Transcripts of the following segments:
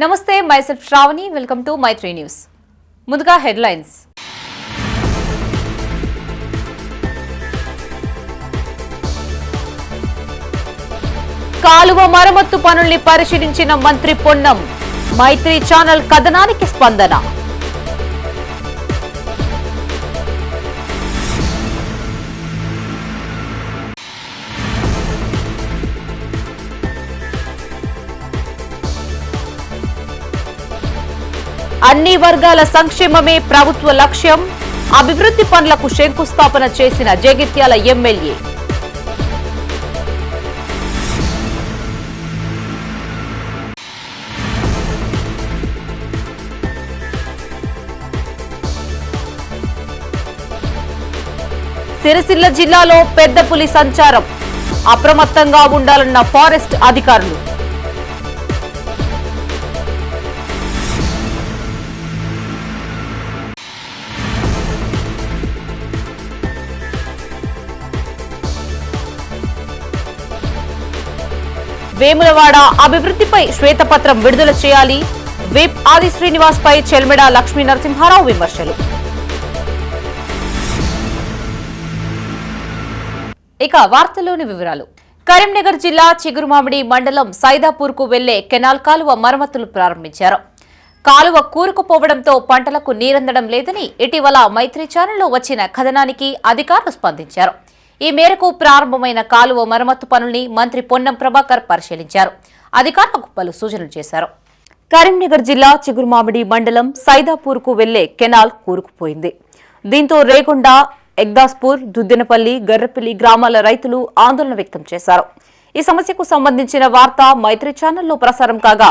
నమస్తే, myself Shravani. Welcome to Maitri news. ముందుగా headlines. కాలువ మరమ్మత్తు పనుల్ని పరిశీలించిన మంత్రి పొన్నం. మైత్రి ఛానల్ కథనానికి స్పందన. అన్ని వర్గాల సంక్షేమమే ప్రభుత్వ లక్ష్యం. అభివృద్ధి పనులకు శంకుస్థాపన చేసిన జగిత్యాల ఎమ్మెల్యే. సిరిసిల్ల జిల్లాలో పెద్ద పులి సంచారం. అప్రమత్తంగా ఉండాలన్న ఫారెస్ట్ అధికారులు. వేములవాడ అభివృద్ధిపై శ్వేతపత్రం విడుదల చేయాలి. విప్ ఆది శ్రీనివాస్ పై చెల్మెడ లక్ష్మీ నరసింహారావు విమర్శలు. ఇక వార్తల్లోని వివరాలు. కరీంనగర్ జిల్లా చిగురుమామిడి మండలం సైదాపూర్ కు వెళ్లే కెనాల్ కాలువ మరమ్మతులు ప్రారంభించారు. కాలువ కూరుకుపోవడంతో పంటలకు నీరందడం లేదని ఇటీవల మైత్రి ఛానల్లో వచ్చిన కథనానికి అధికారులు స్పందించారు. ఈ మేరకు ప్రారంభమైన కాలువ మరమ్మతు పనుల్ని మంత్రి పొన్నం ప్రభాకర్ పరిశీలించారు. అధికారులకు పలు సూచనలు చేశారు. కరీంనగర్ జిల్లా చిగురుమామిడి మండలం సైదాపూర్ కు వెళ్లే కెనాల్ కూరుకుపోయింది. దీంతో రేగొండ, ఎగ్దాస్పూర్, దుద్దినపల్లి, గర్రపల్లి గ్రామాల రైతులు ఆందోళన వ్యక్తం చేశారు. ఈ సమస్యకు సంబంధించిన వార్త మైత్రి ఛానల్లో ప్రసారం కాగా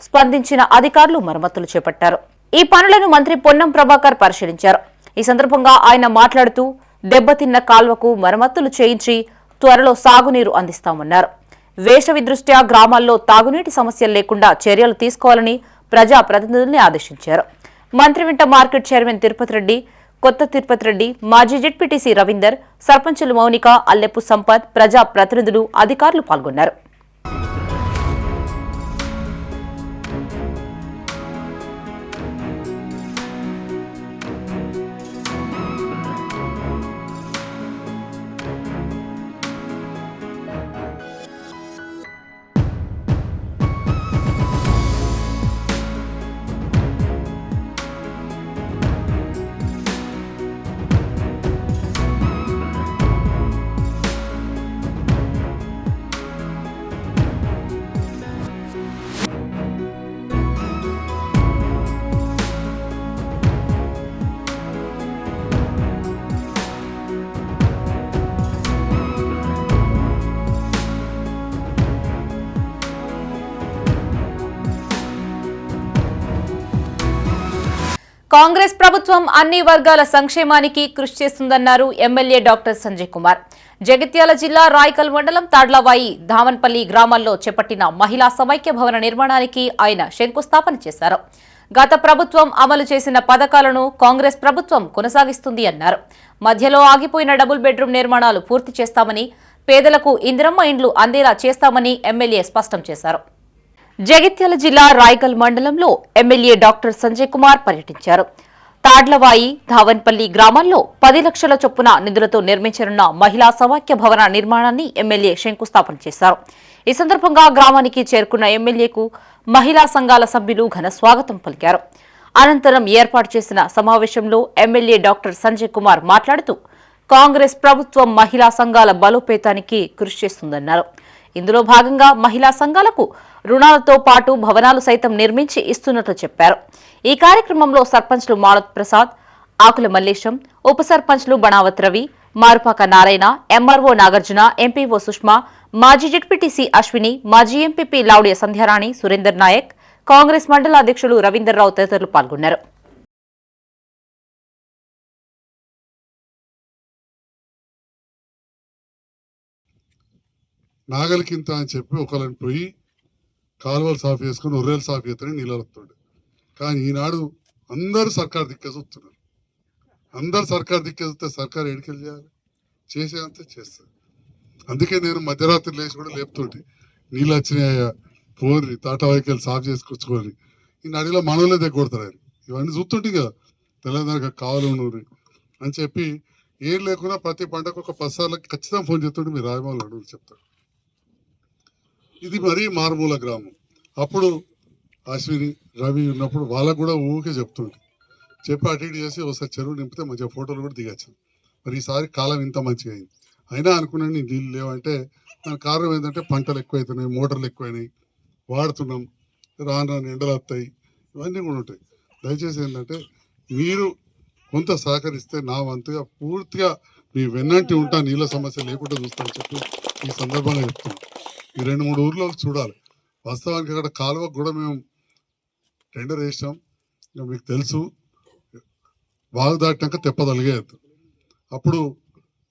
స్పందించిన అధికారులు మరమ్మతులు చేపట్టారు. ఈ పనులను మంత్రి పొన్నం ప్రభాకర్ పరిశీలించారు. ఈ సందర్భంగా ఆయన మాట్లాడుతూ దెబ్బతిన్న కాల్వకు మరమ్మతులు చేయించి త్వరలో సాగునీరు అందిస్తామన్నారు. వేసవి దృష్ట్యా గ్రామాల్లో తాగునీటి సమస్యలు లేకుండా చర్యలు తీసుకోవాలని ప్రజాప్రతినిధుల్ని ఆదేశించారు. మంత్రి వెంట మార్కెట్ చైర్మన్ తిరుపతి రెడ్డి, కొత్త తిరుపతి రెడ్డి, మాజీ జెడ్పీటీసీ రవీందర్, సర్పంచులు మౌనిక, అల్లెపు సంపత్, ప్రజాప్రతినిధులు, అధికారులు పాల్గొన్నారు. కాంగ్రెస్ ప్రభుత్వం అన్ని వర్గాల సంక్షేమానికి కృషి చేస్తుందన్నారు ఎమ్మెల్యే డాక్టర్ సంజయ్ కుమార్. జగిత్యాల జిల్లా రాయకల్ మండలం తాడ్లవాయి, ధావన్పల్లి గ్రామాల్లో చేపట్టిన మహిళా సమైక్య భవన నిర్మాణానికి ఆయన శంకుస్థాపన చేశారు. గత ప్రభుత్వం అమలు చేసిన పథకాలను కాంగ్రెస్ ప్రభుత్వం కొనసాగిస్తుంది అన్నారు. మధ్యలో ఆగిపోయిన డబుల్ బెడ్రూమ్ నిర్మాణాలు పూర్తి చేస్తామని, పేదలకు ఇందిరమ్మ ఇండ్లు అందేలా చేస్తామని ఎమ్మెల్యే స్పష్టం చేశారు. జగిత్యాల జిల్లా రాయకల్ మండలంలో ఎమ్మెల్యే డాక్టర్ సంజయ్ కుమార్ పర్యటించారు. తాడ్లవాయి, ధావన్పల్లి గ్రామాల్లో 10 లక్షల చొప్పున నిధులతో నిర్మించనున్న మహిళా సమైక్య భవన నిర్మాణాన్ని ఎమ్మెల్యే శంకుస్థాపన చేశారు. ఈ సందర్భంగా గ్రామానికి చేరుకున్న ఎమ్మెల్యేకు మహిళా సంఘాల సభ్యులు ఘన స్వాగతం పలికారు. అనంతరం ఏర్పాటు చేసిన సమావేశంలో ఎమ్మెల్యే డాక్టర్ సంజయ్ కుమార్ మాట్లాడుతూ కాంగ్రెస్ ప్రభుత్వం మహిళా సంఘాల బలోపేతానికి కృషి చేస్తుందన్నారు. ఇందులో భాగంగా మహిళా సంఘాలకు రుణాలతో పాటు భవనాలు సైతం నిర్మించి ఇస్తున్నట్లు చెప్పారు. ఈ కార్యక్రమంలో సర్పంచ్లు మాలత్ ప్రసాద్, ఆకుల మల్లేశం, ఉప సర్పంచ్లు బణావత్ రవి, మారుపాక నారాయణ, ఎంఆర్ఓ నాగార్జున, ఎంపీఓ సుష్మా, మాజీ జెడ్పీటీసీ అశ్విని, మాజీ ఎంపీపీ లావుడియ సంధ్యారాణి, సురేందర్ నాయక్, కాంగ్రెస్ మండల అధ్యక్షులు రవీందర్రావు తదితరులు పాల్గొన్నారు. నాగలికింత అని చెప్పి ఒకళ్ళని పోయి కాలువలు సాఫ్ చేసుకుని ఒర్రేలు సాఫ్ చేస్తేనే నీళ్ళు వస్తాడు. కానీ ఈనాడు అందరూ సర్కార్ దిక్కేస్తున్నారు. అందరు సర్కార్ దిక్కేస్తే సర్కార్ ఎడికెళ్ళి చేయాలి, చేసేంత చేస్తుంది. అందుకే నేను మధ్యరాత్రి లేచి కూడా లేపుతుంటే నీళ్ళు వచ్చినాయా పోర్రి తాటా వైకెళ్ళి సాఫ్ చేసుకొచ్చుకొని ఈ నడిలో మనోళ్ళే దగ్గొడతారు ఆయన. ఇవన్నీ చూస్తుంటే కదా తెలంగాణ కావాలి నూరి అని చెప్పి ఏం లేకుండా ప్రతి పంటకు ఒక 10 సార్లకి ఖచ్చితంగా ఫోన్ చేస్తుంటే మీరు రాజమౌళి అడుగులు చెప్తారు. ఇది మరీ మారుమూల గ్రామం. అప్పుడు అశ్విని రవి ఉన్నప్పుడు వాళ్ళకు కూడా ఊరికే చెప్తుంటే చెప్పి అటు ఇటు చేసి ఒకసారి చెరువు నింపితే మంచిగా ఫోటోలు కూడా దిగచ్చు. మరి ఈసారి కాలం ఇంత మంచిగా అయింది. అయినా అనుకున్నాను నీళ్ళు లేవంటే దానికి కారణం ఏంటంటే పంటలు ఎక్కువైతున్నాయి, మోటార్లు ఎక్కువైనాయి, వాడుతున్నాం, రాను ఎండలు వస్తాయి, ఇవన్నీ కూడా ఉంటాయి. దయచేసి ఏంటంటే మీరు కొంత సహకరిస్తే నా వంతుగా పూర్తిగా మీ వెన్నంటి ఉంటా, నీళ్ళ సమస్య లేకుండా చూస్తానని చెప్పి ఈ సందర్భంగా చెప్తున్నాం. ఈ 2-3 ఊర్లో చూడాలి. వాస్తవానికి అక్కడ కాలువకు కూడా మేము టెండర్ వేసాం. మీకు తెలుసు, వాగు దాటినాక తెప్పదలిగేయద్దు. అప్పుడు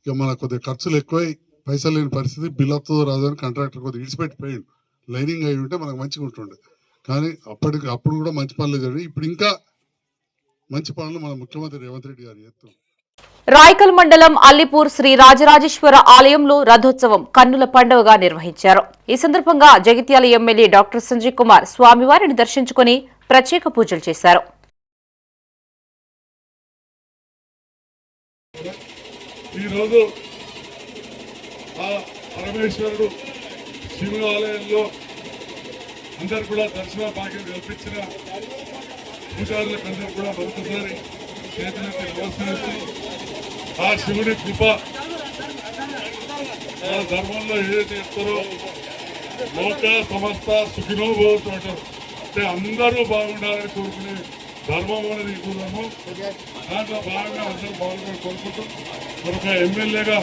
ఇక మన కొద్దిగా ఖర్చులు ఎక్కువై పైసలు లేని పరిస్థితి, బిల్లతో రాదని కాంట్రాక్టర్ కొద్దిగా ఇడిచిపెట్టిపోయాడు. లైనింగ్ అయి ఉంటే మనకు మంచిగా ఉంటుండే. కానీ అప్పుడు కూడా మంచి పనులు జరిగి ఇప్పుడు ఇంకా మంచి పనులు మన ముఖ్యమంత్రి రేవంత్ రెడ్డి గారు చేస్తున్నారు. రాయకల్ మండలం అల్లిపూర్ శ్రీ రాజరాజేశ్వర ఆలయంలో రథోత్సవం కన్నుల పండుగగా నిర్వహించారు. ఈ సందర్భంగా జగిత్యాల ఎమ్మెల్యే డాక్టర్ సంజయ్ కుమార్ స్వామివారిని దర్శించుకుని ప్రత్యేక పూజలు చేశారు. ఈరోజు ఆ పరమేశ్వరుడు శివుని ఆలయంలో అందరు కూడా దర్శన భాగ్యం కల్పించిన పూజారులకు అందరూ కూడా మరొకసారి చేతులకి నమస్కరిస్తూ ఆ శివుని కృప ఆ ధర్మంలో ఏదైతే చెప్తారో లోక సమస్త సుఖినో భవతు అంటారు. అంటే అందరూ బాగుండాలని కోరుకునే ధర్మం అనేది ఇస్తున్నాము. దాంట్లో భాగంగా అందరూ బాగుండాలని కోరుకుంటూ మరొక ఎమ్మెల్యేగా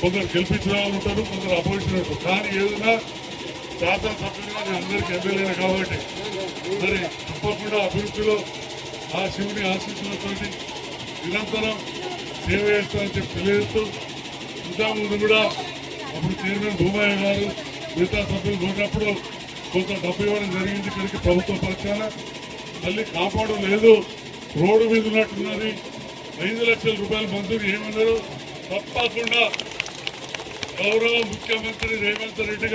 కొందరు గెలిపించిన వాళ్ళు ఉంటారు, కొందరు అపోజిషన్ ఉంటారు. కానీ ఏదైనా శాసనసభ్యులుగా నేను అందరికీ ఎమ్మెల్యేనే కాబట్టి మరి తప్పకుండా అభివృద్ధిలో ఆ శివుని ఆశీస్సులతో నిరంతరం సేవ చేస్తానని చెప్పి తెలియజేస్తూ, ఇంతకుముందు కూడా అప్పుడు చైర్మన్ భూమయ్య గారు మిగతా సభ్యులు ఉన్నప్పుడు కొంత డబ్బు ఇవ్వడం జరిగింది. ఇక్కడికి ప్రభుత్వ పక్షాన మళ్ళీ కాపాడు లేదు, రోడ్డు మీద ఉన్నట్టున్నది, 5 లక్షల రూపాయలు మంజూరు ఏమన్నారు. తప్పకుండా గౌరవ ముఖ్యమంత్రి రేవంత్ రెడ్డి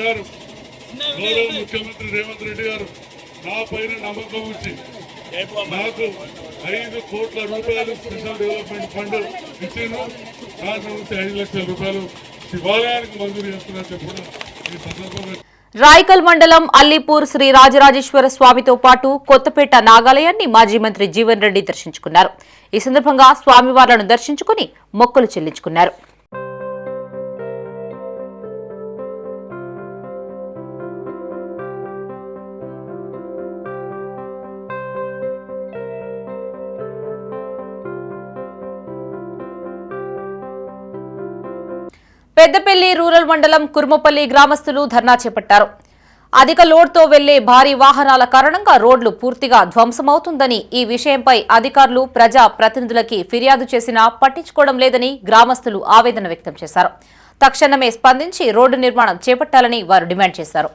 గారు నా పైన నమ్మకం ఉంచి నాకు 5 కోట్ల రూపాయలు స్పెషల్ డెవలప్మెంట్ ఫండ్ ఇచ్చాను. దాని నుంచి 5 లక్షల రూపాయలు శివాలయానికి మంజూరు చేస్తున్నా చెప్పిన ఈ సందర్భంగా రాయకల్ మండలం అల్లిపూర్ శ్రీ రాజరాజేశ్వర స్వామితో పాటు కొత్తపేట నాగాలయాన్ని మాజీ మంత్రి జీవన్ రెడ్డి దర్శించుకున్నారు. ఈ సందర్భంగా స్వామివార్లను దర్శించుకుని మొక్కులు చెల్లించుకున్నారు. పెద్దపల్లి రూరల్ మండలం కుర్మపల్లి గ్రామస్తులు ధర్నా చేపట్టారు. అధిక లోడ్తో వెళ్లే భారీ వాహనాల కారణంగా రోడ్లు పూర్తిగా ధ్వంసమవుతుందని, ఈ విషయంపై అధికారులు ప్రజా ప్రతినిధులకి ఫిర్యాదు చేసినా పట్టించుకోవడం లేదని గ్రామస్తులు ఆవేదన వ్యక్తం చేశారు. తక్షణమే స్పందించి రోడ్డు నిర్మాణం చేపట్టాలని వారు డిమాండ్ చేశారు.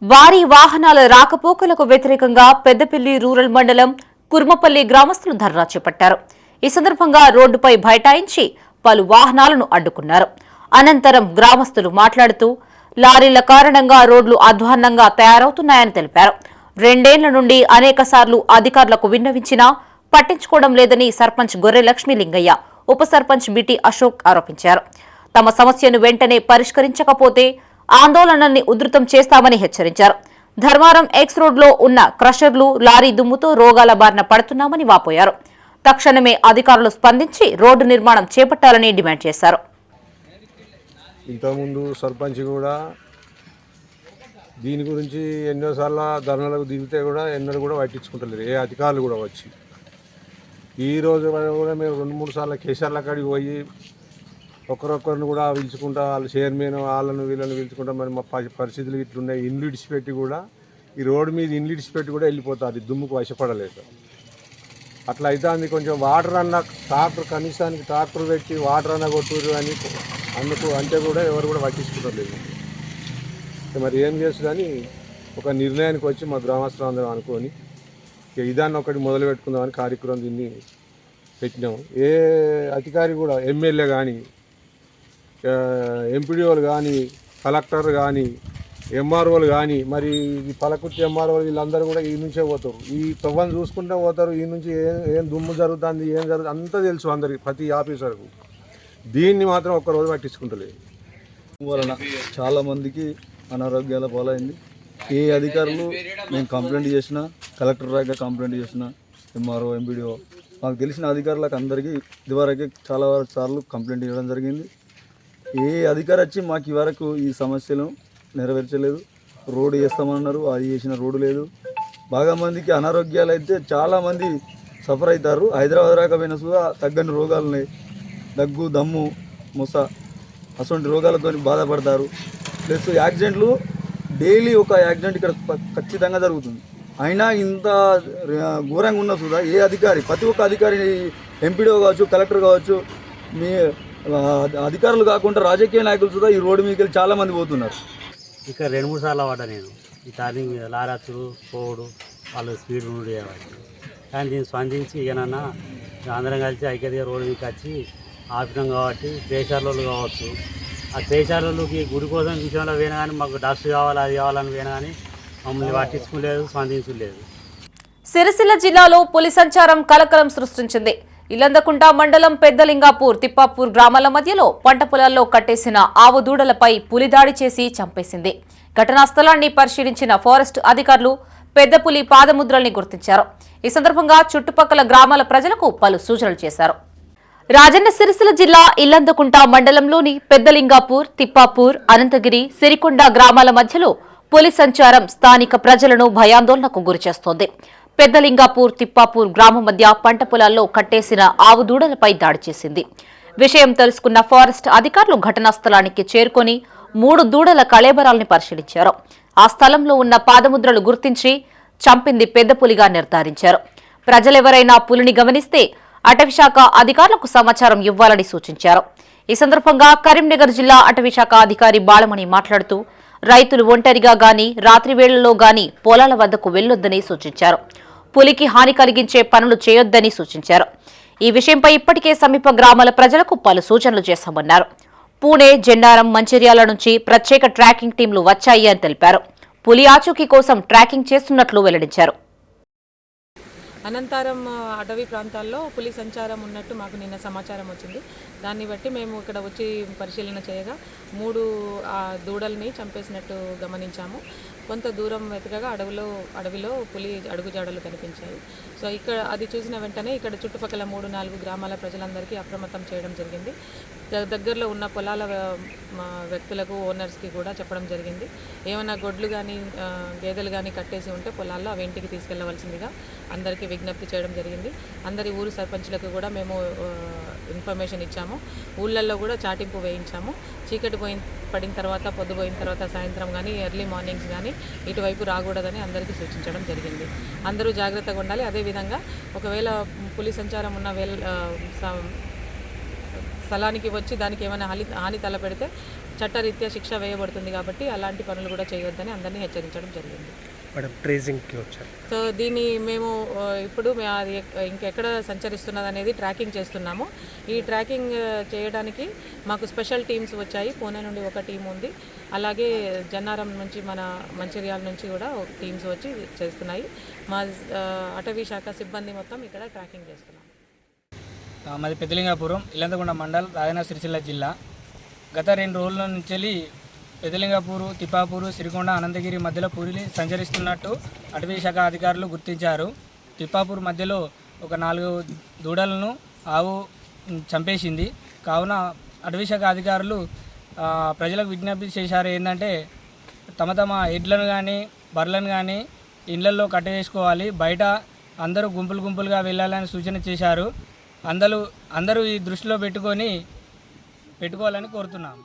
భారీ వాహనాల రాకపోకలకు వ్యతిరేకంగా పెద్దపల్లి రూరల్ మండలం కుర్మపల్లి గ్రామస్తులు ధర్నా చేపట్టారు. ఈ సందర్భంగా రోడ్డుపై బైఠాయించి పలు వాహనాలను అడ్డుకున్నారు. అనంతరం గ్రామస్తులు మాట్లాడుతూ లారీల కారణంగా రోడ్లు అధ్వాన్నంగా తయారవుతున్నాయని తెలిపారు. 2 ఏళ్ల నుండి అనేకసార్లు అధికారులకు విన్నవించినా పట్టించుకోవడం లేదని సర్పంచ్ గొర్రె లక్ష్మీ లింగయ్య, ఉప సర్పంచ్ బిటి అశోక్ ఆరోపించారు. తమ సమస్యను వెంటనే పరిష్కరించకపోతే ఆందోళనల్ని ఉధృతం చేస్తామని హెచ్చరించారు. ధర్మారం ఎక్స్ రోడ్లో ఉన్న క్రషర్లు లారీ దుమ్ముతో రోగాల బారిన పడుతున్నామని వాపోయారు. తక్షణమే అధికారులు స్పందించి రోడ్డు నిర్మాణం చేపట్టాలని డిమాండ్ చేశారు. ఇంతకుముందు సర్పంచ్ కూడా దీని గురించి ఎన్నోసార్లు ధర్నాలకు దిగితే కూడా ఎన్నడూ కూడా పట్టించుకుంటలేదు, ఏ అధికారులు కూడా వచ్చి. ఈరోజు కూడా మేము 2-3 సార్లు కేసీఆర్ల కాడికి పోయి ఒకరొకరిని కూడా పిలుచుకుంటా, వాళ్ళ చైర్మన్ వాళ్ళను వీళ్ళని పిలుచుకుంటా, మరి మా పరిస్థితులు ఇట్లున్నాయి. ఇండ్లు ఇడిచిపెట్టి కూడా ఈ రోడ్డు మీద ఇండ్లు ఇడిచిపెట్టి కూడా వెళ్ళిపోతుంది, దుమ్ముకు వశపడలేదు. అట్లా అయితే కొంచెం వాటర్ అన్న ట్రాక్టర్, కనీసానికి ట్రాక్టర్ పెట్టి వాటర్ అన్న కొట్టురు అని అందుకు అంటే కూడా ఎవరు కూడా పట్టించుకోలేదు. మరి ఏం చేస్తుందని ఒక నిర్ణయానికి వచ్చి మా గ్రామస్తులు అందరం అనుకొని ఇదాన్ని ఒకటి మొదలు పెట్టుకుందామని కార్యక్రమం దీన్ని పెట్టినాము. ఏ అధికారి కూడా, ఎమ్మెల్యే కానీ, ఎంపీడీఓలు కానీ, కలెక్టర్ కానీ ఎంఆర్ఓలు కానీ మరి ఈ పలకుర్తి ఎంఆర్ఓలు వీళ్ళందరూ కూడా ఈ నుంచే పోతారు. ఈ తవ్వని చూసుకుంటే పోతారు. ఈ నుంచి ఏం దుమ్ము జరుగుతుంది, ఏం జరుగుతుంది అంతా తెలుసు అందరికి, ప్రతి ఆఫీసర్కు. దీన్ని మాత్రం ఒక్కరోజు పట్టించుకుంటలేదు. వలన చాలామందికి అనారోగ్యాల పాలైంది. ఏ అధికారులు మేము కంప్లైంట్ చేసినా, కలెక్టర్ దాకా కంప్లైంట్ చేసినా, ఎంఆర్ఓ ఎంపీడీఓ మాకు తెలిసిన అధికారులకు అందరికీ ఇదివరకే చాలా సార్లు కంప్లైంట్ ఇవ్వడం జరిగింది. ఏ అధికారి వచ్చి మాకు ఇవరకు ఈ సమస్యలు నెరవేర్చలేదు. రోడ్డు వేస్తామన్నారు, అది చేసిన రోడ్డు లేదు. బాగా మందికి అనారోగ్యాలు అయితే చాలామంది సఫర్ అవుతారు. హైదరాబాద్ రాకపోయినా కూడా తగ్గని రోగాలు ఉన్నాయి. దగ్గు, దమ్ము, ముస అటువంటి రోగాలతో బాధపడతారు. ప్లస్ యాక్సిడెంట్లు డైలీ ఒక యాక్సిడెంట్ ఇక్కడ ఖచ్చితంగా జరుగుతుంది. అయినా ఇంత ఘోరంగా ఉన్న సుధా ఏ అధికారి, ప్రతి ఒక్క అధికారి, ఎంపీడీఓ కావచ్చు, కలెక్టర్ కావచ్చు, మీ అధికారులు కాకుండా రాజకీయ నాయకులు సుధా ఈ రోడ్డు మీదకి వెళ్ళి చాలామంది పోతున్నారు. ఇక్కడ 2-3 సార్లు పడ్డా నేను. ఈ టర్నింగ్ మీద లారాచుడు పోవుడు వాళ్ళు స్పీడ్ ఉండేవాళ్ళు. కానీ దీన్ని స్పందించి ఇకనన్నా అందరం కలిసి ఐక్యతగా రోడ్డు మీకు వచ్చి ఆపినాం కాబట్టి పేషార్లు కావచ్చు, ఆ పేషార్లకి గుడి కోసం విషయంలో పోయినా కానీ మాకు డాక్టర్ కావాలి, అది కావాలని పోయినా కానీ మమ్మల్ని పట్టించుకోలేదు, స్పందించలేదు. సిరిసిల్ల జిల్లాలో పులి సంచారం కలకలం సృష్టించింది. ఇల్లందకుంట మండలం పెద్దలింగాపూర్, తిప్పాపూర్ గ్రామాల మధ్యలో పంట పొలాల్లో కట్టేసిన ఆవు దూడలపై పులి దాడి చేసి చంపేసింది. ఘటనా స్థలాన్ని పరిశీలించిన ఫారెస్ట్ అధికారులు పెద్ద పులి పాదముద్రల్ని గుర్తించారు. ఈ సందర్భంగా చుట్టుపక్కల గ్రామాల ప్రజలకు పలు సూచనలు చేశారు. రాజన్న సిరిసిల్ల జిల్లా ఇల్లందకుంట మండలంలోని పెద్దలింగాపూర్, తిప్పాపూర్, అనంతగిరి, సిరికొండ గ్రామాల మధ్యలో పులి సంచారం స్థానిక ప్రజలను భయాందోళనకు గురిచేస్తోంది. పెద్దలింగాపూర్, తిప్పాపూర్ గ్రామం మధ్య పంట పొలాల్లో కట్టేసిన ఆవు దూడలపై దాడి చేసింది. విషయం తెలుసుకున్న ఫారెస్ట్ అధికారులు ఘటనా స్థలానికి చేరుకుని 3 దూడల కళేబరాల్ని పరిశీలించారు. ఆ స్థలంలో ఉన్న పాదముద్రలు గుర్తించి చంపింది పెద్ద పులిగా నిర్ధారించారు. ప్రజలెవరైనా పులిని గమనిస్తే అటవీశాఖ అధికారులకు సమాచారం ఇవ్వాలని సూచించారు. ఈ సందర్భంగా కరీంనగర్ జిల్లా అటవీశాఖ అధికారి బాలమణి మాట్లాడుతూ రైతులు ఒంటరిగా గాని, రాత్రి వేళల్లో గాని పొలాల వద్దకు వెళ్లొద్దని సూచించారు. పులికి హాని కలిగించే పనులు చేయొద్దని సూచించారు. ఈ విషయంపై ఇప్పటికే సమీప గ్రామాల ప్రజలకు పలు సూచనలు చేశామన్నారు. పూణే, జెండారం, మంచిర్యాల నుంచి ప్రత్యేక ట్రాకింగ్ టీంలు వచ్చాయి అని తెలిపారు. పులి ఆచూకీ కోసం ట్రాకింగ్ చేస్తున్నట్లు వెల్లడించారు. అనంతరం అటవీ ప్రాంతాల్లో పులి సంచారం ఉన్నట్టు మాకు నిన్న సమాచారం వచ్చింది. దాన్ని బట్టి మేము ఇక్కడ వచ్చి పరిశీలన చేయగా 3 దూడల్ని చంపేసినట్టు గమనించాము. కొంత దూరం వెతకగా అడవిలో పులి అడుగుజాడలు కనిపించాయి. సో ఇక్కడ అది చూసిన వెంటనే ఇక్కడ చుట్టుపక్కల 3-4 గ్రామాల ప్రజలందరికీ అప్రమత్తం చేయడం జరిగింది. దగ్గరలో ఉన్న పొలాల వ్యక్తులకు, ఓనర్స్కి కూడా చెప్పడం జరిగింది. ఏమైనా గొడ్లు కానీ గేదెలు కానీ కట్టేసి ఉంటే పొలాల్లో అవి ఇంటికి తీసుకెళ్లవలసిందిగా అందరికీ విజ్ఞప్తి చేయడం జరిగింది. అందరి ఊరు సర్పంచ్లకు కూడా మేము ఇన్ఫర్మేషన్ ఇచ్చాము. ఊళ్ళల్లో కూడా చాటింపు వేయించాము. చీకటి పడిన తర్వాత, పొద్దుపోయిన తర్వాత, సాయంత్రం కానీ ఎర్లీ మార్నింగ్స్ కానీ ఇటువైపు రాకూడదని అందరికీ సూచించడం జరిగింది. అందరూ జాగ్రత్తగా ఉండాలి. అదేవిధంగా ఒకవేళ పులి సంచారం ఉన్న స్థలానికి వచ్చి దానికి ఏమైనా హాని తలపెడితే చట్టరీత్యా శిక్ష వేయబడుతుంది. కాబట్టి అలాంటి పనులు కూడా చేయొద్దని అందరినీ హెచ్చరించడం జరిగింది. సో దీన్ని మేము ఇప్పుడు అది ఇంకెక్కడ సంచరిస్తున్నది అనేది ట్రాకింగ్ చేస్తున్నాము. ఈ ట్రాకింగ్ చేయడానికి మాకు స్పెషల్ టీమ్స్ వచ్చాయి. పూణే నుండి ఒక టీం ఉంది. అలాగే జన్నారం నుంచి, మన మంచిర్యాల నుంచి కూడా టీమ్స్ వచ్చి చేస్తున్నాయి. మా అటవీ శాఖ సిబ్బంది మొత్తం ఇక్కడ ట్రాకింగ్ చేస్తున్నాం. మాది పెద్దలింగాపురం, ఇల్లందకుంట మండల్, రాజన్న సిరిసిల్ల జిల్లా. గత 2 రోజుల నుంచి పెద్దలింగాపూరు, తిప్పాపూరు, సిరికొండ, అనంతగిరి మధ్యలో పులి సంచరిస్తున్నట్టు అటవీ శాఖ అధికారులు గుర్తించారు. తిప్పాపూర్ మధ్యలో ఒక 4 దూడలను ఆవు చంపేసింది. కావున అటవీ శాఖ అధికారులు ప్రజలకు విజ్ఞప్తి చేశారు. ఏంటంటే తమ ఎడ్లను కానీ, బర్రెలను కానీ ఇళ్లలో కట్టవేసుకోవాలి. బయట అందరూ గుంపులుగా వెళ్ళాలని సూచన చేశారు. అందరూ ఈ దృష్టిలో పెట్టుకోవాలని కోరుతున్నాము.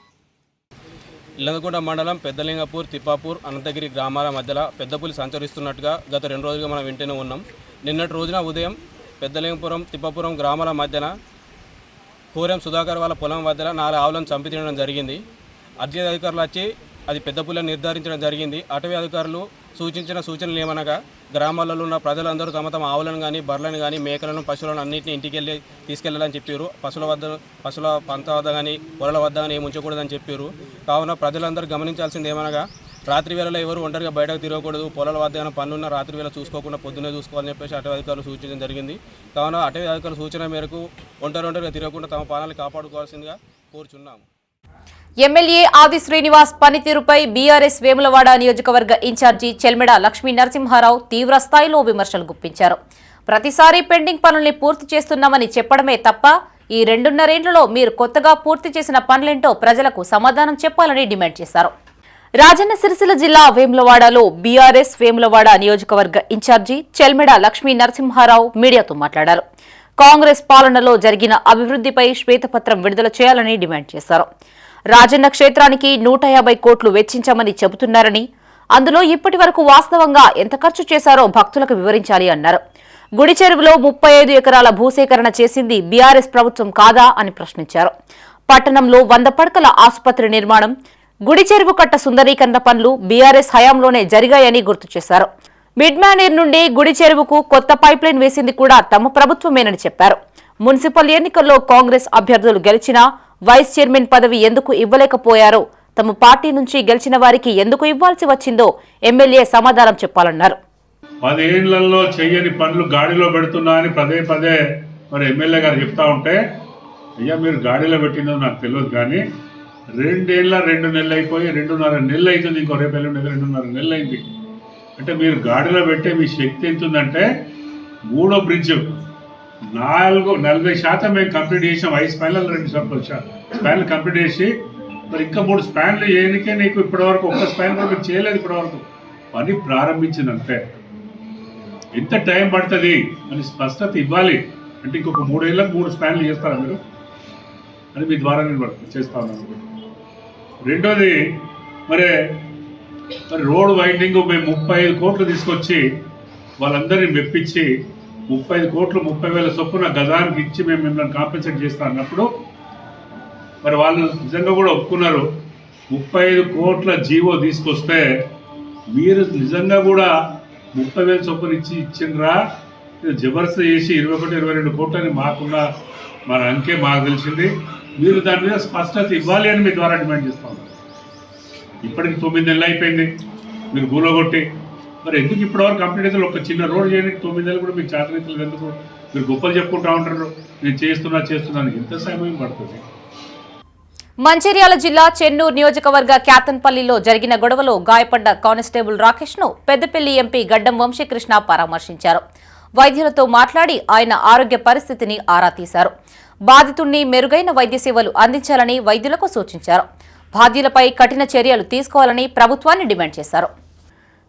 ఇల్లందకుంట మండలం పెద్దలింగపూర్, తిప్పాపూర్, అనంతగిరి గ్రామాల మధ్యలో పెద్ద పులి సంచరిస్తున్నట్టుగా గత 2 రోజులుగా మనం వింటూనే ఉన్నాం. నిన్నటి రోజున ఉదయం పెద్దలింగపురం, తిప్పాపురం గ్రామాల మధ్యన కోరెం సుధాకర్ వాళ్ళ పొలం మధ్యన 4 ఆవులను చంపి తినడం జరిగింది. అధికారులు వచ్చి అది పెద్ద పులిని నిర్ధారించడం జరిగింది. అటవీ అధికారులు సూచించిన సూచనలు ఏమనగా గ్రామాలలో ఉన్న ప్రజలందరూ తమ ఆవులను కానీ, బర్రెలను కానీ, మేకలను, పశువులను అన్నింటినీ ఇంటికి తీసుకెళ్లాలని చెప్పారు. పశువుల పంత వద్ద కానీ, పొలాల వద్ద కానీ ఏమి ఉంచకూడదని చెప్పారు. కావున ప్రజలందరూ గమనించాల్సింది ఏమనగా రాత్రి వేళలో ఎవరు ఒంటరిగా బయటకు తిరగకూడదు, పొలాల వద్ద పనున్న రాత్రి వేళ చూసుకోకుండా పొద్దున్నే చూసుకోవాలని చెప్పేసి అటవీ అధికారులు సూచించడం జరిగింది. కావున అటవీ అధికారుల సూచన మేరకు ఒంటరిగా తిరగకుండా తమ పాలనలు కాపాడుకోవాల్సిందిగా కోరుచున్నాము. ఎమ్మెల్యే ఆది శ్రీనివాస్ పనితీరుపై బీఆర్ఎస్ వేములవాడ నియోజకవర్గ ఇన్ఛార్జి చెల్మెడ లక్ష్మీ నరసింహారావు తీవ్ర స్థాయిలో విమర్శలు గుప్పించారు. ప్రతిసారి పెండింగ్ పనుల్ని పూర్తి చేస్తున్నామని చెప్పడమే తప్ప ఈ 2.5 ఏళ్లలో మీరు కొత్తగా పూర్తి చేసిన పనులేంటో ప్రజలకు సమాధానం చెప్పాలని డిమాండ్ చేశారు. రాజన్న సిరిసిల్ల జిల్లా వేములవాడలో బీఆర్ఎస్ వేములవాడ నియోజకవర్గ ఇన్ఛార్జి చెల్మెడ లక్ష్మీ నరసింహారావు మీడియాతో మాట్లాడారు. కాంగ్రెస్ పాలనలో జరిగిన అభివృద్ధిపై శ్వేతపత్రం విడుదల చేయాలని డిమాండ్ చేశారు. రాజన్న క్షేత్రానికి 150 కోట్లు వెచ్చించామని చెబుతున్నారని, అందులో ఇప్పటి వరకు వాస్తవంగా ఎంత ఖర్చు చేశారో భక్తులకు వివరించాలి అన్నారు. గుడి చెరువులో 35 ఎకరాల భూసేకరణ చేసింది బీఆర్ఎస్ ప్రభుత్వం కాదా అని ప్రశ్నించారు. పట్టణంలో 100 పడకల ఆసుపత్రి నిర్మాణం, గుడి చెరువు కట్ట సుందరీకరణ పనులు బీఆర్ఎస్ హయాంలోనే జరిగాయని గుర్తు చేశారు. మిడ్మానేర్ నుండి గుడి చెరువుకు కొత్త పైప్లైన్ వేసింది కూడా తమ ప్రభుత్వమేనని చెప్పారు. మున్సిపల్ ఎన్నికల్లో కాంగ్రెస్ అభ్యర్థులు గెలిచినా వైస్ చైర్మన్ పదవి ఎందుకు ఇవ్వలేకపోయారో, తమ పార్టీ నుంచి గెలిచిన వారికి ఎందుకు ఇవ్వాల్సి వచ్చిందో ఎమ్మెల్యే సమాధానం చెప్పాలన్నారు. 10 ఏళ్లలో చెయ్యని పనులు గాడిలో పెడుతున్నా అని పదే మరి ఎమ్మెల్యే గారు చెప్తా ఉంటే, అయ్యా మీరు గాడిలో పెట్టిందో నాకు తెలియదు, కానీ 2 ఏళ్ళ 2 నెలలు అయిపోయి 2.5 నెలలు అవుతుంది, ఇంకో రేపు 2.5 నెలలు అయింది. అంటే మీరు గాడిలో పెట్టే మీ శక్తి ఎంత ఉందంటే, 3వ బ్రిడ్జ్ 40% మేము కంప్లీట్ చేసాం. 5 స్పాన్లు 2 స్పాన్లు కంప్లీట్ చేసి మరి ఇంకా 3 స్పాన్లు చేయడానికే నీకు ఇప్పటివరకు ఒక్క స్పాన్ కూడా మీరు చేయలేదు. ఇప్పటివరకు పని ప్రారంభించిందంటే ఎంత టైం పడుతుంది అని స్పష్టత ఇవ్వాలి. అంటే ఇంకొక 3 ఏళ్ళకు 3 స్పాన్లు చేస్తారా మీరు అని మీ ద్వారా నేను చేస్తా ఉన్నాను. రెండోది మరి రోడ్ వైండింగ్ మేము 35 కోట్లు తీసుకొచ్చి వాళ్ళందరినీ మెప్పించి 35 కోట్లు 30,000 చొప్పున గజానికి ఇచ్చి మేము మిమ్మల్ని కాంపెన్సేట్ చేస్తా అన్నప్పుడు మరి వాళ్ళు నిజంగా కూడా ఒప్పుకున్నారు. 35 కోట్ల జీవో తీసుకొస్తే మీరు నిజంగా కూడా 30,000 చొప్పున ఇచ్చిండ్రా, జబర్దస్త్ చేసి 21-22 కోట్లని మాకున్న మన అంకే మాకు తెలిసింది. మీరు దాని మీద స్పష్టత ఇవ్వాలి అని మీ ద్వారా డిమాండ్ చేస్తా ఉన్నారు. ఇప్పటికి 9 నెలలు అయిపోయింది మీరు గూలగొట్టి, మరి ఎందుకు ఇప్పటివరకు కంప్లీట్ అయితే ఒక చిన్న రోడ్ చేయడానికి 9 నెలలు కూడా మీకు చేతనైతులు ఎందుకు? మీరు గొప్పలు చెప్పుకుంటా ఉంటారు, నేను చేస్తున్నాను. ఎంత సమయం పడుతుంది? మంచిర్యాల జిల్లా చెన్నూరు నియోజకవర్గ క్యాతన్పల్లిలో జరిగిన గొడవలో గాయపడ్డ కానిస్టేబుల్ రాకేష్ ను పెద్దపల్లి ఎంపీ గడ్డం వంశీకృష్ణ పరామర్శించారు. వైద్యులతో మాట్లాడి ఆయన ఆరోగ్య పరిస్థితిని ఆరా తీశారు. బాధితుడిని మెరుగైన వైద్య సేవలు అందించాలని వైద్యులకు సూచించారు. బాధ్యులపై కఠిన చర్యలు తీసుకోవాలని ప్రభుత్వాన్ని డిమాండ్ చేశారు.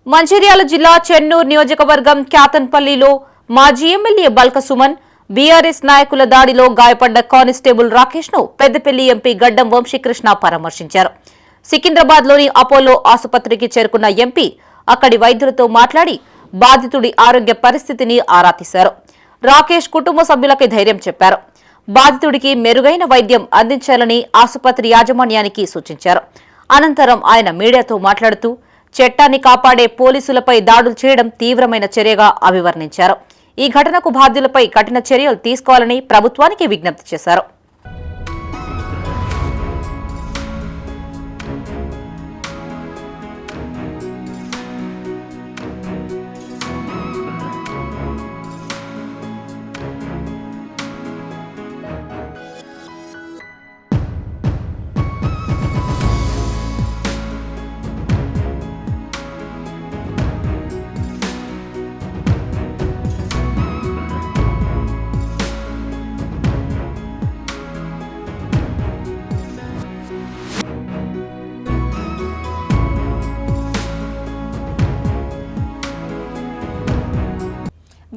మంచిర్యాల జిల్లా చెన్నూరు నియోజకవర్గం క్యాతన్పల్లిలో మాజీ ఎమ్మెల్యే బల్క సుమన్, బీఆర్ఎస్ నాయకుల దాడిలో గాయపడ్డ కానిస్టేబుల్ రాకేష్ ను పెద్దపల్లి ఎంపీ గడ్డం వంశీకృష్ణ పరామర్శించారు. సికింద్రాబాద్లోని అపోలో ఆసుపత్రికి చేరుకున్న ఎంపీ అక్కడి వైద్యులతో మాట్లాడి బాధితుడి ఆరోగ్య పరిస్థితిని ఆరా తీశారు. రాకేష్ కుటుంబ సభ్యులకి ధైర్యం చెప్పారు. బాధితుడికి మెరుగైన వైద్యం అందించాలని ఆసుపత్రి యాజమాన్యానికి సూచించారు. అనంతరం ఆయన మీడియాతో మాట్లాడుతూ చట్టాన్ని కాపాడే పోలీసులపై దాడులు చేయడం తీవ్రమైన చర్యగా అభివర్ణించారు. ఈ ఘటనకు బాధ్యులపై కఠిన చర్యలు తీసుకోవాలని ప్రభుత్వానికి విజ్ఞప్తి చేశారు.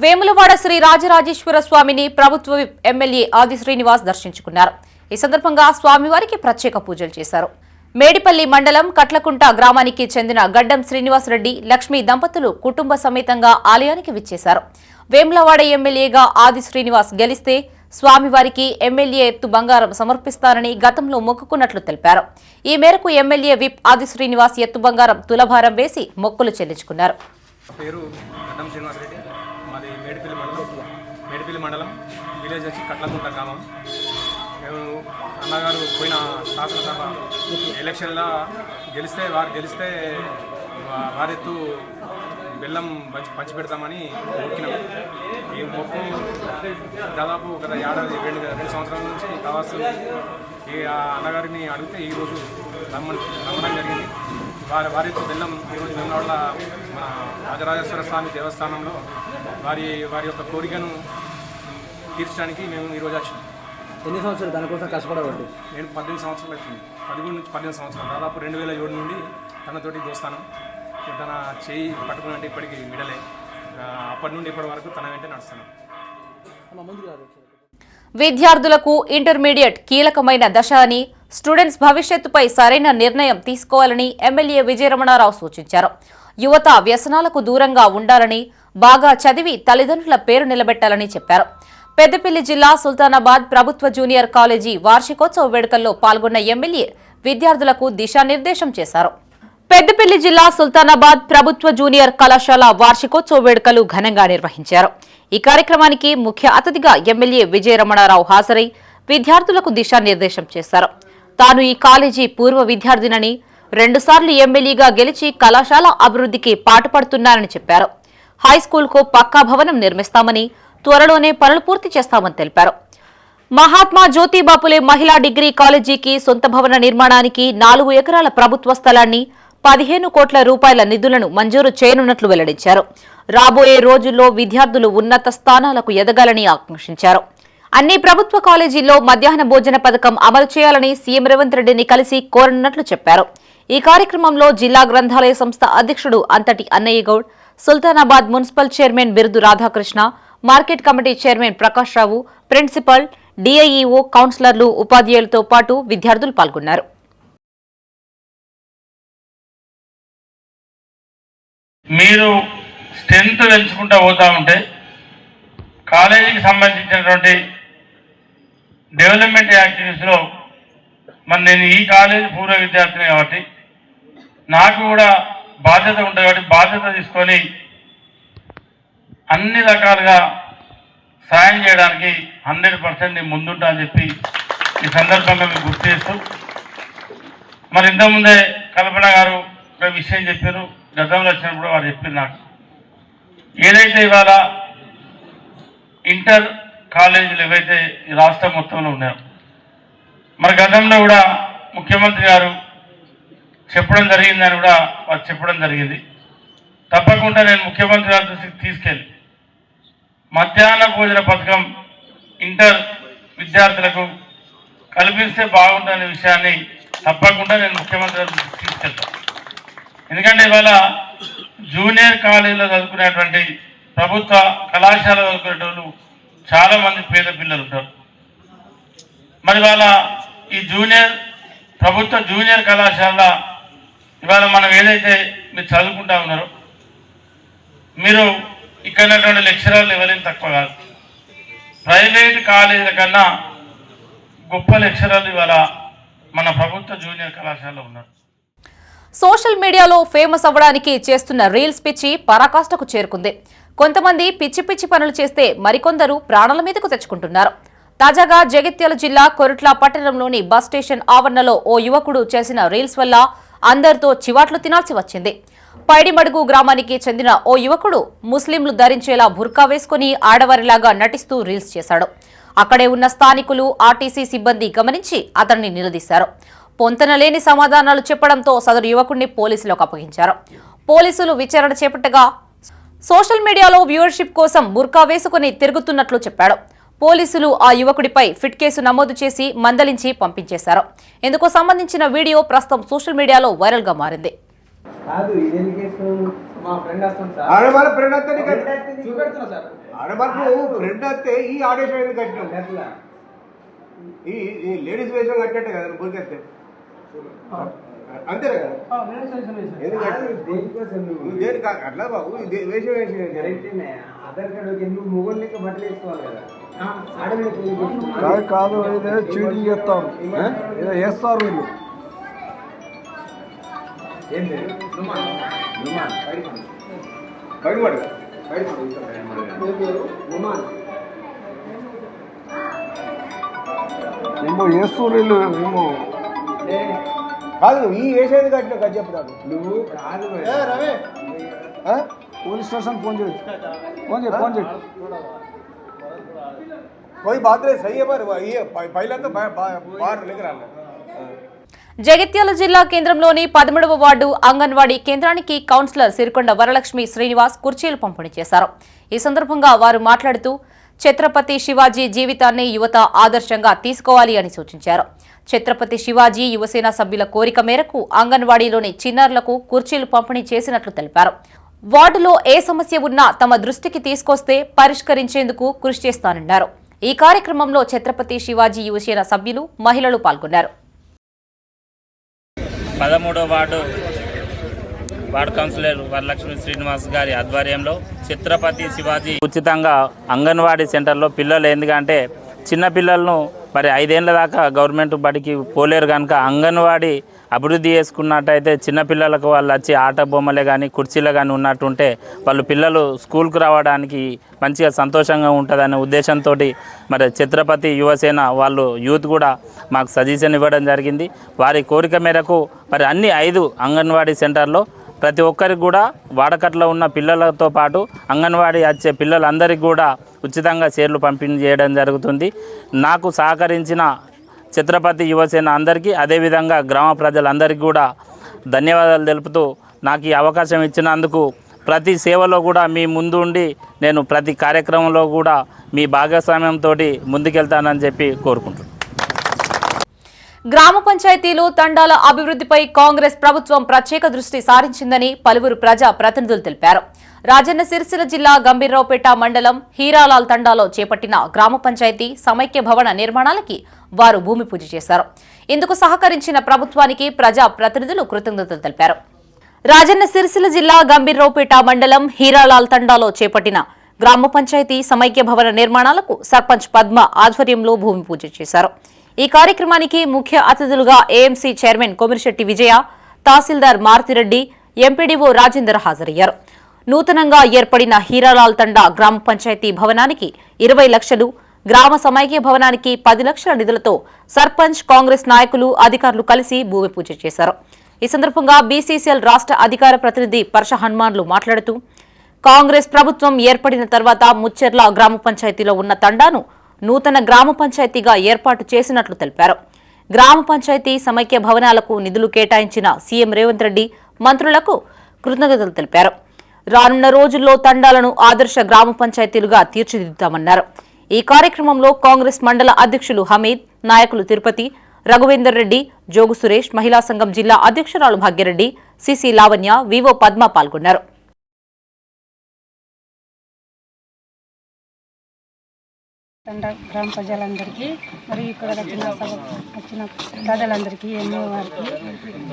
వేములవాడ శ్రీ రాజరాజేశ్వర స్వామిని ప్రభుత్వ ఎమ్మెల్యే ఆది శ్రీనివాస్ దర్శించుకున్నారు. ఈ సందర్భంగా స్వామివారికి ప్రత్యేక పూజలు చేశారు. మేడిపల్లి మండలం కట్లకుంట గ్రామానికి చెందిన గడ్డం శ్రీనివాసరెడ్డి, లక్ష్మీ దంపతులు కుటుంబ సమేతంగా ఆలయానికి విచ్చేశారు. వేములవాడ ఎమ్మెల్యేగా ఆది శ్రీనివాస్ గెలిస్తే స్వామివారికి ఎమ్మెల్యే ఎత్తు బంగారం సమర్పిస్తారని గతంలో మొక్కుకున్నట్లు తెలిపారు. ఈ మేరకు ఎమ్మెల్యే విప్ ఆది శ్రీనివాస్ ఎత్తు బంగారం తులభారం వేసి మొక్కులు చెల్లించుకున్నారు. మేడిపల్లి మండలం విలేజ్ వచ్చి కట్లకుంట గ్రామం. మేము అన్నగారు పోయిన శాసనసభ ఎలక్షన్లో గెలిస్తే వారెత్తు బెల్లం పంచి పెడతామని మొక్కినాం. ఈ మొక్కు దాదాపు గత ఏడాది రెండు సంవత్సరాల నుంచి కావాల్సింది. ఈ అన్నగారిని అడిగితే ఈరోజు రమ్మడం జరిగింది. వారితో బెల్లం ఈరోజు వెన్నోళ్ళ మన రాజరాజేశ్వర స్వామి దేవస్థానంలో వారి యొక్క కోరికను తీర్చడానికి మేము ఈరోజు వచ్చినాం. ఎన్ని సంవత్సరాలు దానికోసం కష్టపడబట్టి? నేను 18 సంవత్సరాలు అవుతుంది. 13 నుంచి 18 సంవత్సరాలు, దాదాపు 2007 నుండి తనతోటి దోస్తాను. తన చేయి పట్టుకున్నట్టు ఇప్పటికి మిడలే. అప్పటి నుండి ఇప్పటి వరకు తన వెంటే నడుస్తాను. విద్యార్థులకు ఇంటర్మీడియట్ కీలకమైన దశ అని, స్టూడెంట్స్ భవిష్యత్తుపై సరైన నిర్ణయం తీసుకోవాలని ఎమ్మెల్యే విజయరమణారావు సూచించారు. యువత వ్యసనాలకు దూరంగా ఉండాలని, బాగా చదివి తల్లిదండ్రుల పేరు నిలబెట్టాలని చెప్పారు. పెద్దపల్లి జిల్లా సుల్తానాబాద్ ప్రభుత్వ జూనియర్ కాలేజీ వార్షికోత్సవ వేడుకల్లో పాల్గొన్న ఎమ్మెల్యే విద్యార్థులకు దిశానిర్దేశం చేశారు. పెద్దపల్లి జిల్లా సుల్తానాబాద్ ప్రభుత్వ జూనియర్ కళాశాల వార్షికోత్సవ వేడుకలు ఘనంగా నిర్వహించారు. ఈ కార్యక్రమానికి ముఖ్య అతిథిగా ఎమ్మెల్యే విజయరమణారావు హాజరై విద్యార్థులకు దిశానిర్దేశం చేశారు. తాను ఈ కాలేజీ పూర్వ విద్యార్థినని, 2 సార్లు ఎమ్మెల్యేగా గెలిచి కళాశాల అభివృద్ధికి పాటుపడుతున్నానని చెప్పారు. హైస్కూల్కు పక్కా భవనం నిర్మిస్తామని, త్వరలోనే పనులు పూర్తి చేస్తామని తెలిపారు. మహాత్మా జ్యోతిబాపులే మహిళా డిగ్రీ కాలేజీకి సొంత భవన నిర్మాణానికి 4 ఎకరాల ప్రభుత్వ స్థలాన్ని 15 కోట్ల రూపాయల నిధులను మంజూరు చేయనున్నట్లు వెల్లడించారు. రాబోయే రోజుల్లో విద్యార్థులు ఉన్నత స్థానాలకు ఎదగాలని ఆకాంక్షించారు. అన్ని ప్రభుత్వ కాలేజీల్లో మధ్యాహ్న భోజన పథకం అమలు చేయాలని సీఎం రేవంత్ రెడ్డిని కలిసి కోరనున్నట్లు చెప్పారు. ఈ కార్యక్రమంలో జిల్లా గ్రంథాలయ సంస్థ అధ్యక్షుడు అంతటి అన్నయ్య Goud, Sultanabad municipal chairman Birudu Radhakrishna, market committee chairman Prakash Rao, principal, DIEO, కౌన్సిలర్లు, ఉపాధ్యాయులతో పాటు విద్యార్థులు పాల్గొన్నారు. మీరు స్ట్రెంత్ పెంచుకుంటూ పోతూ ఉంటే కాలేజీకి సంబంధించినటువంటి డెవలప్మెంట్ యాక్టివిటీస్లో మరి నేను ఈ కాలేజీ పూర్వ విద్యార్థిని కాబట్టి నాకు కూడా బాధ్యత ఉంటుంది. కాబట్టి బాధ్యత తీసుకొని అన్ని రకాలుగా సాయం చేయడానికి 100% నేను ముందుంటా అని చెప్పి ఈ సందర్భంగా మీకు గుర్తు చేస్తూ, మరి ఇంతకుముందే కల్పన గారు ఒక విషయం చెప్పారు. గతంలో వచ్చినప్పుడు వారు చెప్పారు నాకు, ఏదైతే ఇవాళ ఇంటర్ కాలేజీలు ఏవైతే ఈ రాష్ట్రం మొత్తంలో ఉన్నాయో, మరి గతంలో కూడా ముఖ్యమంత్రి గారు చెప్పడం జరిగిందని కూడా వారు చెప్పడం జరిగింది. తప్పకుండా నేను ముఖ్యమంత్రి గారి దృష్టికి తీసుకెళ్ళి మధ్యాహ్న భోజన పథకం ఇంటర్ విద్యార్థులకు కల్పిస్తే బాగుంటుందనే విషయాన్ని తప్పకుండా నేను ముఖ్యమంత్రి గారి దృష్టికి తీసుకెళ్తాను. ఎందుకంటే ఇవాళ జూనియర్ కాలేజీలో చదువుకునేటువంటి ప్రభుత్వ కళాశాల చదువుకునే వాళ్ళు చాలామంది పేద పిల్లలు ఉంటారు. మరి ఇవాళ ఈ ప్రభుత్వ జూనియర్ కళాశాల ఇవాళ మనం ఏదైతే మీరు చదువుకుంటా ఉన్నారో, మీరు ఇక్కడ ఉన్నటువంటి లెక్చరర్లు ఎవరైనా తక్కువ కాదు. ప్రైవేట్ కాలేజీల కన్నా గొప్ప లెక్చరర్లు ఇవాళ మన ప్రభుత్వ జూనియర్ కళాశాలలో ఉన్నారు. సోషల్ మీడియాలో ఫేమస్ అవ్వడానికి చేస్తున్న రీల్స్ పిచ్చి పరాకాష్ఠకు చేరుకుంది. కొంతమంది పిచ్చి పిచ్చి పనులు చేస్తే మరికొందరు ప్రాణాల మీదకు తెచ్చుకుంటున్నారు. తాజాగా జగిత్యాల జిల్లా కొరుట్ల పట్టణంలోని బస్ స్టేషన్ ఆవరణలో ఓ యువకుడు చేసిన రీల్స్ వల్ల అందరితో చివాట్లు తినాల్సి వచ్చింది. పైడిమడుగు గ్రామానికి చెందిన ఓ యువకుడు ముస్లింలు ధరించేలా బుర్కా వేసుకుని ఆడవారిలాగా నటిస్తూ రీల్స్ చేశాడు. అక్కడే ఉన్న స్థానికులు, ఆర్టీసీ సిబ్బంది గమనించి అతన్ని నిలదీశారు. పొంతనలేని సమాధానాలు చెప్పడంతో సదరు యువకుడిని పోలీసులకు అప్పగించారు. పోలీసులు విచారణ చేపట్టగా సోషల్ మీడియాలో వ్యూవర్షిప్ కోసం బుర్కా వేసుకుని తిరుగుతున్నట్లు చెప్పాడు. పోలీసులు ఆ యువకుడిపై ఫిట్ కేసు నమోదు చేసి మందలించి పంపించేశారు. ఇందుకు సంబంధించిన వీడియో ప్రస్తుతం సోషల్ మీడియాలో వైరల్ గా మారింది. అంతేనా కదా? అట్లా బాబు వేషం ఆధార్ కార్డు ఎందుకు మొగోళ్ళు లెక్క బట్టలు వేసుకోవాలి కదా? కాదు, ఇదే చీటింగ్ చేస్తారు, ఏదో వేస్తారు వీళ్ళు. ఏం లేదు బయట ఏమో వేస్తుర్రు ఏమో కాదు ఈ వేసేది కట్టిన కదా చెప్పు నాకు నువ్వు కాదు రవి పోలీస్ స్టేషన్ ఫోన్ చేయి ఫోన్ చేయి कोई बात नहीं सही है पर ये पहले तो बाहर लेकर आना జగిత్యాల జిల్లా కేంద్రంలోని 13వ వార్డు అంగన్వాడీ కేంద్రానికి కౌన్సిలర్ సిరికొండ వరలక్ష్మి శ్రీనివాస్ కుర్చీలు పంపిణీ చేశారు. ఈ సందర్భంగా వారు మాట్లాడుతూ ఛత్రపతి శివాజీ జీవితాన్ని యువత ఆదర్శంగా తీసుకోవాలి అని సూచించారు. ఛత్రపతి శివాజీ యువసేన సభ్యుల కోరిక మేరకు అంగన్వాడీలోని చిన్నారులకు కుర్చీలు పంపిణీ చేసినట్లు తెలిపారు. వార్డులో ఏ సమస్య ఉన్నా తమ దృష్టికి తీసుకొస్తే పరిష్కరించేందుకు కృషి చేస్తానన్నారు. ఈ కార్యక్రమంలో ఛత్రపతి శివాజీ యువసేన సభ్యులు మహిళలు పాల్గొన్నారు. 13వ వార్డు కౌన్సిలర్ వరలక్ష్మి శ్రీనివాస్ గారి ఆధ్వర్యంలో ఛత్రపతి శివాజీ ఉచితంగా అంగన్వాడీ సెంటర్లో పిల్లలు ఎందుకంటే చిన్న పిల్లలను మరి 5 ఏళ్ల దాకా గవర్నమెంట్ బడికి పోలేరు కనుక అంగన్వాడీ అభివృద్ధి చేసుకున్నట్టయితే చిన్నపిల్లలకు వాళ్ళు వచ్చి ఆట బొమ్మలే కానీ కుర్చీలు కానీ ఉన్నట్టుంటే వాళ్ళు పిల్లలు స్కూల్కు రావడానికి మంచిగా సంతోషంగా ఉంటుందనే ఉద్దేశంతో మరి ఛత్రపతి యువసేన వాళ్ళు యూత్ కూడా మాకు సజెషన్ ఇవ్వడం జరిగింది. వారి కోరిక మేరకు మరి అన్ని 5 అంగన్వాడీ సెంటర్లో ప్రతి ఒక్కరికి కూడా వాడకట్లో ఉన్న పిల్లలతో పాటు అంగన్వాడీ వచ్చే పిల్లలందరికీ కూడా ఉచితంగా చీరలు పంపిణీ చేయడం జరుగుతుంది. నాకు సహకరించిన ఛత్రపతి యువసేన అందరికీ అదేవిధంగా గ్రామ ప్రజలందరికీ కూడా ధన్యవాదాలు తెలుపుతూ నాకు ఈ అవకాశం ఇచ్చినందుకు ప్రతి సేవలో కూడా మీ ముందు ఉండి నేను ప్రతి కార్యక్రమంలో కూడా మీ భాగస్వామ్యంతో ముందుకెళ్తానని చెప్పి కోరుకుంటున్నాను. గ్రామ పంచాయతీలు తండాల అభివృద్ధిపై కాంగ్రెస్ ప్రభుత్వం ప్రత్యేక దృష్టి సారించిందని పలువురు ప్రజా ప్రతినిధులు తెలిపారు. రాజన్న సిరిసిల్ల జిల్లా గంభీర్రావుపేట మండలం హీరాలాల్ తండాలో చేపట్టిన గ్రామ పంచాయతీ సమైక్య భవన నిర్మాణాలకి వారు భూమి పూజ చేశారు. ఇందుకు సహకరించిన ప్రభుత్వానికి ప్రజా ప్రతినిధులు కృతజ్ఞతలు తెలిపారు. రాజన్న సిరిసిల్ల జిల్లా గంభీర్రావుపేట మండలం హీరాలాల్ తండాలో చేపట్టిన గ్రామ పంచాయతీ సమైక్య భవన నిర్మాణాలకు సర్పంచ్ పద్మ ఆధ్వర్యంలో భూమి పూజ చేశారు. ఈ కార్యక్రమానికి ముఖ్య అతిథులుగా ఏఎంసీ చైర్మన్ కొమిరిశెట్టి విజయ, తహసీల్దార్ మారుతిరెడ్డి, ఎంపీడీఓ రాజేందర్ హాజరయ్యారు. నూతనంగా ఏర్పడిన హీరాలాల్ తండా గ్రామ పంచాయతీ భవనానికి 20 లక్షలు, గ్రామ సమైక్య భవనానికి 10 లక్షల నిధులతో సర్పంచ్, కాంగ్రెస్ నాయకులు, అధికారులు కలిసి భూమి పూజ చేశారు. ఈ సందర్భంగా బీసీసీఎల్ రాష్ట్ర అధికార ప్రతినిధి పర్ష హనుమాన్లు మాట్లాడుతూ కాంగ్రెస్ ప్రభుత్వం ఏర్పడిన తర్వాత ముచ్చెర్ల గ్రామ పంచాయతీలో ఉన్న తండాను నూతన గ్రామ పంచాయతీగా ఏర్పాటు చేసినట్లు తెలిపారు. గ్రామ పంచాయతీ సమైక్య భవనాలకు నిధులు కేటాయించిన సీఎం రేవంత్ రెడ్డి, మంత్రులకు కృతజ్ఞతలు తెలిపారు. రానున్న రోజుల్లో తండాలను ఆదర్శ గ్రామ పంచాయతీలుగా తీర్చిదిద్దుతామన్నారు. ఈ కార్యక్రమంలో కాంగ్రెస్ మండల అధ్యక్షులు హమీద్, నాయకులు తిరుపతి, రఘువేందర్ రెడ్డి, జోగు సురేష్, మహిళా సంఘం జిల్లా అధ్యక్షురాలు భాగ్యరెడ్డి, సిసి లావణ్య, వివో పద్మ పాల్గొన్నారు. గ్రామ ప్రజలందరికీ మరియు ఇక్కడ వచ్చిన ప్రజలందరికీ, ఎంఓ వారికి,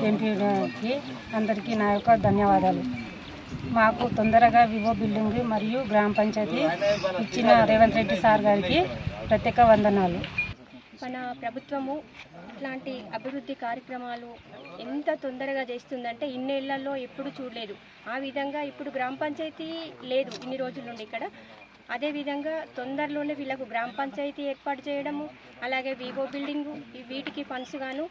ఎంపీ గారికి అందరికీ నా యొక్క ధన్యవాదాలు. మాకు తొందరగా వివో బిల్డింగ్ మరియు గ్రామ పంచాయతీ ఇచ్చిన రేవంత్ రెడ్డి సార్ గారికి ప్రత్యేక వందనాలు. మన ప్రభుత్వము ఇట్లాంటి అభివృద్ధి కార్యక్రమాలు ఎంత తొందరగా చేస్తుందంటే ఇన్నేళ్లలో ఎప్పుడు చూడలేదు. ఆ విధంగా ఇప్పుడు గ్రామ పంచాయతీ లేదు ఇన్ని రోజుల నుండి ఇక్కడ. అదేవిధంగా తొందరలోనే వీళ్ళకు గ్రామ పంచాయతీ ఏర్పాటు చేయడము, అలాగే వివో బిల్డింగు, వీటికి ఫండ్స్ గాను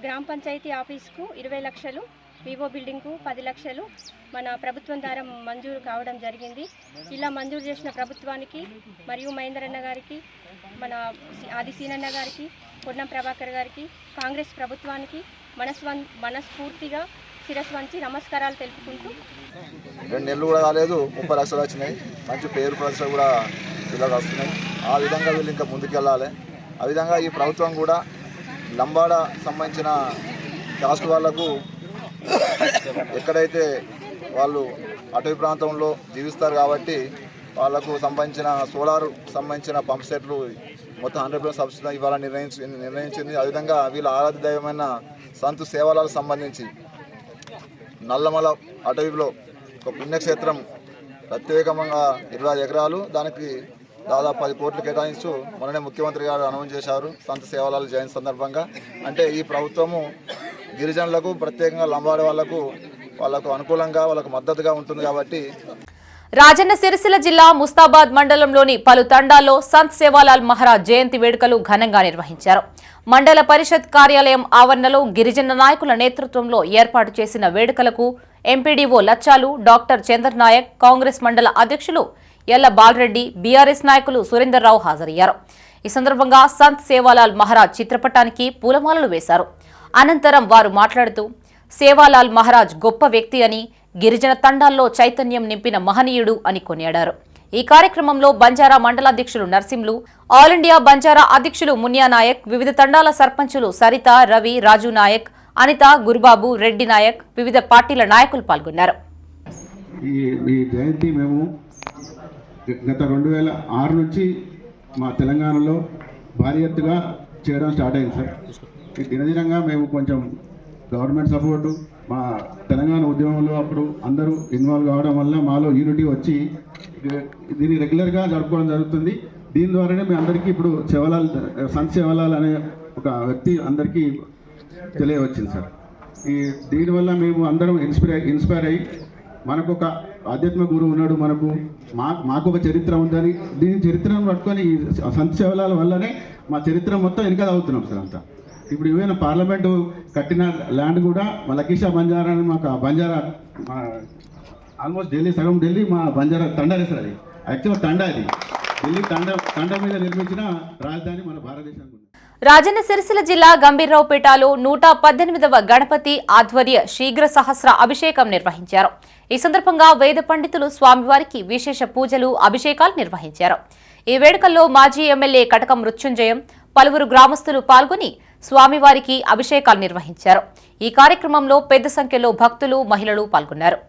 గ్రామ పంచాయతీ ఆఫీస్కు 20 లక్షలు, వివో బిల్డింగ్కు 10 లక్షలు మన ప్రభుత్వం ద్వారా మంజూరు కావడం జరిగింది. ఇలా మంజూరు చేసిన ప్రభుత్వానికి మరియు మహేందరన్న గారికి, మన ఆది సీనన్న గారికి, పొన్నం ప్రభాకర్ గారికి, కాంగ్రెస్ ప్రభుత్వానికి మనస్ఫూర్తిగా శిరస్సు వంచి నమస్కారాలు తెలుపుకుంటూ 2 నెలలు కూడా కాలేదు 30 లక్షలు వచ్చినాయి. మంచి పేరు ప్రశ్నలు కూడా పిల్లలు వస్తున్నాయి. ఆ విధంగా వీళ్ళు ఇంకా ముందుకెళ్ళాలి. ఆ విధంగా ఈ ప్రభుత్వం కూడా లంబాడ సంబంధించిన కాస్ట్ వాళ్లకు ఎక్కడైతే వాళ్ళు అటవీ ప్రాంతంలో జీవిస్తారు కాబట్టి వాళ్ళకు సంబంధించిన సోలార్ సంబంధించిన పంప్ సెట్లు మొత్తం 100% సబ్సిడీ ఇవ్వాలని నిర్ణయించింది. అదేవిధంగా వీళ్ళ ఆరాధ్య దైవమైన సంతు సేవలకు సంబంధించి నల్లమల అటవీలో ఒక పుణ్యక్షేత్రం ప్రత్యేకంగా 20 ఎకరాలు, దానికి దాదాపు 10 కోట్లు కేటాయిస్తూ మొన్ననే ముఖ్యమంత్రి గారు అనౌన్స్ చేశారు సంత సేవలాల జయంతి సందర్భంగా. అంటే ఈ ప్రభుత్వము గిరిజనులకు, ప్రత్యేకంగా లంబాడి వాళ్ళకు అనుకూలంగా, వాళ్ళకు మద్దతుగా ఉంటుంది కాబట్టి. రాజన్న సిరిసిల్ల జిల్లా ముస్తాబాద్ మండలంలోని పలు తండాల్లో సంత్ సేవాలాల్ మహారాజ్ జయంతి వేడుకలు ఘనంగా నిర్వహించారు. మండల పరిషత్ కార్యాలయం ఆవరణలో గిరిజన నాయకుల నేతృత్వంలో ఏర్పాటు చేసిన వేడుకలకు ఎంపీడీఓ లచ్చాలు, డాక్టర్ చంద్రనాయక్, కాంగ్రెస్ మండల అధ్యక్షులు ఎల్ల బాలరెడ్డి, బీఆర్ఎస్ నాయకులు సురేందర్రావు హాజరయ్యారు. ఈ సందర్భంగా సంత్ సేవాలాల్ మహారాజ్ చిత్రపటానికి పూలమాలలు వేశారు. అనంతరం వారు మాట్లాడుతూ సేవాలాల్ మహారాజ్ గొప్ప వ్యక్తి అని, గిరిజన తండాల్లో చైతన్యం నింపిన మహనీయుడు అని కొనియాడారు. ఈ కార్యక్రమంలో బంజారా మండలాధ్యక్షులు నర్సింలు, ఆల్ ఇండియా బంజారా అధ్యక్షులు మునియా నాయక్, వివిధ తండాల సర్పంచులు సరిత, రవి, రాజు నాయక్, అనిత, గురుబాబు, రెడ్డి నాయక్, వివిధ పార్టీల నాయకులు పాల్గొన్నారు. ఈ జయంతి మేము గత 2006 నుంచి మా తెలంగాణలో భారీ ఎత్తుగా చేయడం స్టార్ట్ అయింది సార్. ఈ దినదినంగా మేము కొంచెం గవర్నమెంట్ సపోర్టు, మా తెలంగాణ ఉద్యమంలో అప్పుడు అందరూ ఇన్వాల్వ్ కావడం వల్ల మాలో యూనిటీ వచ్చి దీన్ని రెగ్యులర్గా జరుపుకోవడం జరుగుతుంది. దీని ద్వారానే మీ అందరికీ ఇప్పుడు సంత్ సేవాలాల్ అనే ఒక వ్యక్తి అందరికీ తెలియవచ్చింది సార్. దీనివల్ల మేము అందరం ఇన్స్పైర్ అయ్యి మనకు ఒక ఆధ్యాత్మిక గురువు ఉన్నాడు, మాకు ఒక చరిత్ర ఉందని దీని చరిత్రను పట్టుకొని సంత్ సేవాలాల్ వల్లనే మా చరిత్ర మొత్తం వెనక అవుతున్నాం సార్. అంతా ఇప్పుడు ఏమైనా పార్లమెంటు కట్టిన ల్యాండ్ కూడా మా లకీషా బంజారా అని మాకు బంజారా ఆల్మోస్ట్ ఢిల్లీ సగం ఢిల్లీ మా బంజారా తండానే సార్. అది యాక్చువల్ తండా, అది ఢిల్లీ తండ మీద నిర్మించిన రాజధాని మన భారతదేశానికి. రాజన్న సిరిసిల్ల జిల్లా గంభీర్రావుపేటలో 118వ గణపతి ఆధ్వర్య శీఘ్ర సహస్ర అభిషేకం నిర్వహించారు. ఈ సందర్భంగా వేద పండితులు స్వామివారికి విశేష పూజలు, అభిషేకాలు నిర్వహించారు. ఈ వేడుకల్లో మాజీ ఎమ్మెల్యే కటక మృత్యుంజయం, పలువురు గ్రామస్తులు పాల్గొని స్వామివారికి అభిషేకాలు నిర్వహించారు. ఈ కార్యక్రమంలో పెద్ద సంఖ్యలో భక్తులు, మహిళలు పాల్గొన్నారు.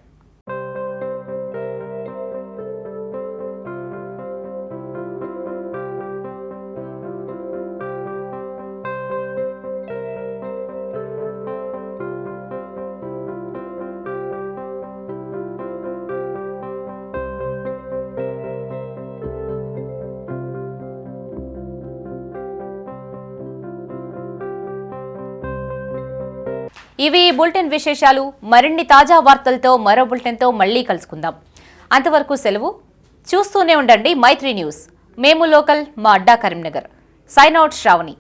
ఇవి బులెటిన్ విశేషాలు. మరిన్ని తాజా వార్తలతో మరో బులెటిన్తో మళ్లీ కలుసుకుందాం. అంతవరకు సెలవు. చూస్తూనే ఉండండి మైత్రి న్యూస్. మేము లోకల్, మా అడ్డా కరీంనగర్. Sign out Shravani.